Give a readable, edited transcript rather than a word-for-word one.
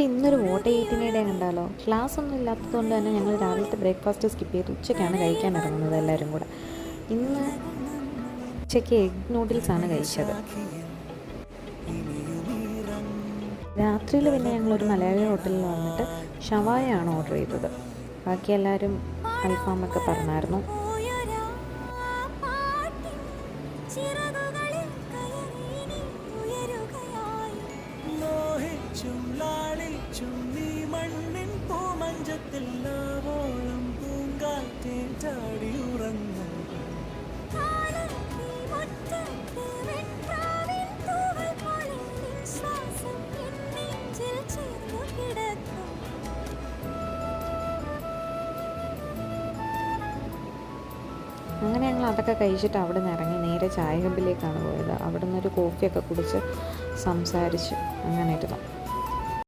അപ്പോൾ ഇന്നൊരു വോട്ട് ചെയ്തിനിടെ കണ്ടാലോ. ക്ലാസ് ഒന്നും ഇല്ലാത്തതുകൊണ്ട് തന്നെ ഞങ്ങൾ രാവിലത്തെ ബ്രേക്ക്ഫാസ്റ്റ് സ്കിപ്പ് ചെയ്ത് ഉച്ചയ്ക്കാണ് കഴിക്കാൻ ഇറങ്ങുന്നത് എല്ലാവരും കൂടെ. ഇന്ന് ഉച്ചയ്ക്ക് എഗ് നൂഡിൽസാണ് കഴിച്ചത്. രാത്രിയിൽ പിന്നെ ഞങ്ങളൊരു മലയാളി ഹോട്ടലിൽ വന്നിട്ട് ഷവായാണ് ഓർഡർ ചെയ്തത്. ബാക്കി എല്ലാവരും അൽഫാമൊക്കെ പറഞ്ഞായിരുന്നു. അങ്ങനെ ഞങ്ങൾ അതൊക്കെ കഴിച്ചിട്ട് അവിടെ നിന്ന് ഇറങ്ങി നേരെ ചായ ഹബിലേക്കാണ് പോയത്. അവിടെ നിന്നൊരു കോഫിയൊക്കെ കുടിച്ച് സംസാരിച്ച് അങ്ങനെ ഇരുന്നു.